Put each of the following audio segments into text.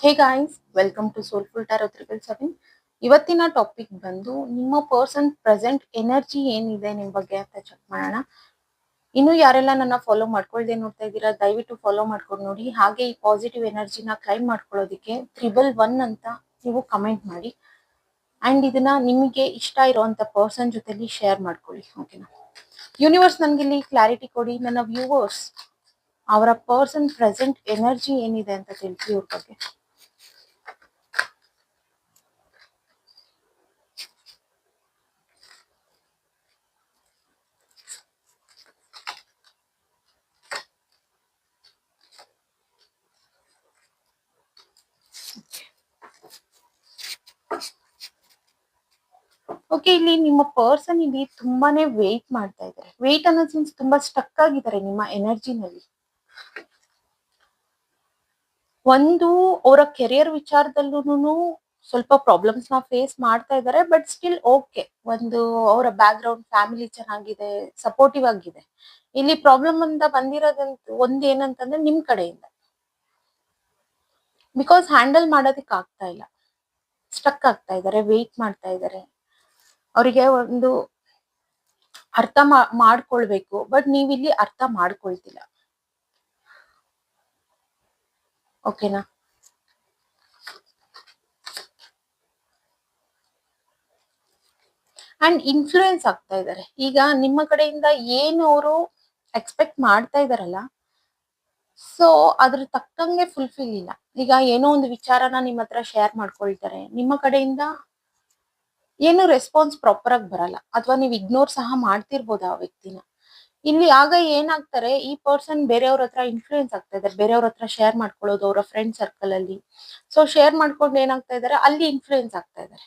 Hey guys, welcome to Soulful Tarot 777. ಇವತ್ತಿನ topic ಬಂದು ನಿಮ್ಮ ಪರ್ಸನ್ ಪ್ರೆಸೆಂಟ್ ಎನರ್ಜಿ ಏನಿದೆ ನಿಮ್ಮ ಬಗ್ಗೆ ಅಂತ ಚೆಕ್ ಮಾಡೋಣ. ಇನ್ನು ಯಾರೆಲ್ಲ ನನ್ನ ಫಾಲೋ ಮಾಡ್ಕೊಳ್ದೆ ನೋಡ್ತಾ ಇದ್ದೀರಾ, ದಯವಿಟ್ಟು ಫಾಲೋ ಮಾಡ್ಕೊಂಡು ನೋಡಿ. ಹಾಗೆ ಈ ಪಾಸಿಟಿವ್ ಎನರ್ಜಿನ ಕ್ಲೈಮ್ ಮಾಡ್ಕೊಳ್ಳೋದಕ್ಕೆ 111 ಅಂತ ನೀವು ಕಮೆಂಟ್ ಮಾಡಿ ಅಂಡ್ ಇದನ್ನ ನಿಮಗೆ ಇಷ್ಟ ಇರುವಂತ ಪರ್ಸನ್ ಜೊತೆಲಿ ಶೇರ್ ಮಾಡ್ಕೊಳ್ಳಿ. ಓಕೆನಾ? ಯೂನಿವರ್ಸ್ ನನ್ಗೆ ಇಲ್ಲಿ ಕ್ಲಾರಿಟಿ ಕೊಡಿ. ನನ್ನ ವ್ಯೂವರ್ಸ್ ಅವರ ಪರ್ಸನ್ ಪ್ರೆಸೆಂಟ್ ಎನರ್ಜಿ ಏನಿದೆ ಅಂತ ತಿಳಿಸಿ ಇವ್ರ ಬಗ್ಗೆ. ಓಕೆ, ಇಲ್ಲಿ ನಿಮ್ಮ ಪರ್ಸನ್ ಇಲ್ಲಿ ತುಂಬಾನೇ ವೇಟ್ ಮಾಡ್ತಾ ಇದ್ದಾರೆ. ವೇಟ್ ಅನ್ನೋ ಸೆನ್ಸ್ ತುಂಬಾ ಸ್ಟಕ್ ಆಗಿದ್ದಾರೆ ನಿಮ್ಮ ಎನರ್ಜಿನಲ್ಲಿ. ಒಂದು ಅವರ ಕೆರಿಯರ್ ವಿಚಾರದಲ್ಲೂ ಸ್ವಲ್ಪ ಪ್ರಾಬ್ಲಮ್ಸ್ ನ ಫೇಸ್ ಮಾಡ್ತಾ ಇದ್ದಾರೆ, ಬಟ್ ಸ್ಟಿಲ್ ಓಕೆ. ಒಂದು ಅವರ ಬ್ಯಾಕ್ ಗ್ರೌಂಡ್ ಫ್ಯಾಮಿಲಿ ಚೆನ್ನಾಗಿದೆ, ಸಪೋರ್ಟಿವ್ ಆಗಿದೆ. ಇಲ್ಲಿ ಪ್ರಾಬ್ಲಮ್ ಅಂತ ಬಂದಿರೋದಂತ ಒಂದ್ ಏನಂತಂದ್ರೆ ನಿಮ್ ಕಡೆಯಿಂದ, ಬಿಕಾಸ್ ಹ್ಯಾಂಡಲ್ ಮಾಡೋದಕ್ಕೆ ಆಗ್ತಾ ಇಲ್ಲ, ಸ್ಟಕ್ ಆಗ್ತಾ ಇದ್ದಾರೆ, ವೇಟ್ ಮಾಡ್ತಾ ಇದ್ದಾರೆ. ಅವರಿಗೆ ಒಂದು ಅರ್ಥ ಮಾಡ್ಕೊಳ್ಬೇಕು, ಬಟ್ ನೀವಿಲ್ಲಿ ಅರ್ಥ ಮಾಡ್ಕೊಳ್ತಿಲ್ಲ. ಓಕೆನಾ? ಅಂಡ್ ಇನ್ಫ್ಲೂಯೆನ್ಸ್ ಆಗ್ತಾ ಇದ್ದಾರೆ. ಈಗ ನಿಮ್ಮ ಕಡೆಯಿಂದ ಏನು ಅವರು ಎಕ್ಸ್ಪೆಕ್ಟ್ ಮಾಡ್ತಾ ಇದಾರಲ್ಲ, ಸೊ ಅದ್ರ ತಕ್ಕಂಗೆ ಫುಲ್ಫಿಲ್ ಇಲ್ಲ. ಈಗ ಏನೋ ಒಂದು ವಿಚಾರನ ನಿಮ್ಮ ಹತ್ರ ಶೇರ್ ಮಾಡ್ಕೊಳ್ತಾರೆ, ನಿಮ್ಮ ಕಡೆಯಿಂದ ಏನು ರೆಸ್ಪಾನ್ಸ್ ಪ್ರಾಪರ್ ಆಗಿ ಬರಲ್ಲ, ಅಥವಾ ನೀವು ಇಗ್ನೋರ್ ಸಹ ಮಾಡ್ತಿರ್ಬೋದು ಆ ವ್ಯಕ್ತಿನ. ಇಲ್ಲಿ ಆಗ ಏನಾಗ್ತಾರೆ, ಈ ಪರ್ಸನ್ ಬೇರೆಯವ್ರ ಹತ್ರ ಇನ್ಫ್ಲೂಯೆನ್ಸ್ ಆಗ್ತಾ ಇದ್ದಾರೆ, ಬೇರೆಯವ್ರ ಹತ್ರ ಶೇರ್ ಮಾಡ್ಕೊಳ್ಳೋದು ಅವರ ಫ್ರೆಂಡ್ ಸರ್ಕಲ್ ಅಲ್ಲಿ. ಸೊ ಶೇರ್ ಮಾಡ್ಕೊಂಡು ಏನಾಗ್ತಾ ಇದ್ದಾರೆ, ಅಲ್ಲಿ ಇನ್ಫ್ಲೂಯೆನ್ಸ್ ಆಗ್ತಾ ಇದ್ದಾರೆ.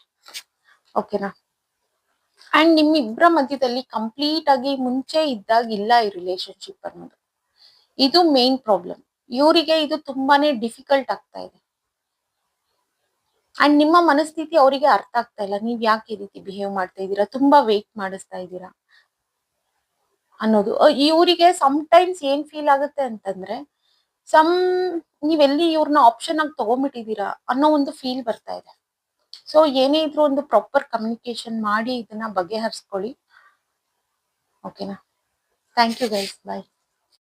ಓಕೆನಾ? ಅಂಡ್ ನಿಮ್ಮಿಬ್ಬರ ಮಧ್ಯದಲ್ಲಿ ಕಂಪ್ಲೀಟ್ ಆಗಿ ಮುಂಚೆ ಇದ್ದಾಗಿಲ್ಲ ಈ ರಿಲೇಶನ್ಶಿಪ್ ಅನ್ನೋದು. ಇದು ಮೇನ್ ಪ್ರಾಬ್ಲಮ್. ಇವರಿಗೆ ಇದು ತುಂಬಾನೇ ಡಿಫಿಕಲ್ಟ್ ಆಗ್ತಾ ಇದೆ. ಅಂಡ್ ನಿಮ್ಮ ಮನಸ್ಥಿತಿ ಅವರಿಗೆ ಅರ್ಥ ಆಗ್ತಾ ಇಲ್ಲ. ನೀವ್ ಯಾಕೆ ಈ ರೀತಿ ಬಿಹೇವ್ ಮಾಡ್ತಾ ಇದ್ದೀರಾ, ತುಂಬಾ ವೇಟ್ ಮಾಡಿಸ್ತಾ ಇದ್ದೀರಾ ಅನ್ನೋದು. ಇವರಿಗೆ ಸಮ್ ಟೈಮ್ಸ್ ಏನ್ ಫೀಲ್ ಆಗುತ್ತೆ ಅಂತಂದ್ರೆ, ನೀವೆಲ್ಲಿ ಇವ್ರನ್ನ ಆಪ್ಷನ್ ಆಗಿ ತಗೊಂಡ್ಬಿಟ್ಟಿದೀರಾ ಅನ್ನೋ ಒಂದು ಫೀಲ್ ಬರ್ತಾ ಇದೆ. ಸೊ ಏನೇ ಇದ್ರು ಒಂದು ಪ್ರಾಪರ್ ಕಮ್ಯುನಿಕೇಶನ್ ಮಾಡಿ ಇದನ್ನ ಬಗೆಹರಿಸ್ಕೊಳ್ಳಿ. ಓಕೆನಾ? Thank you guys, bye.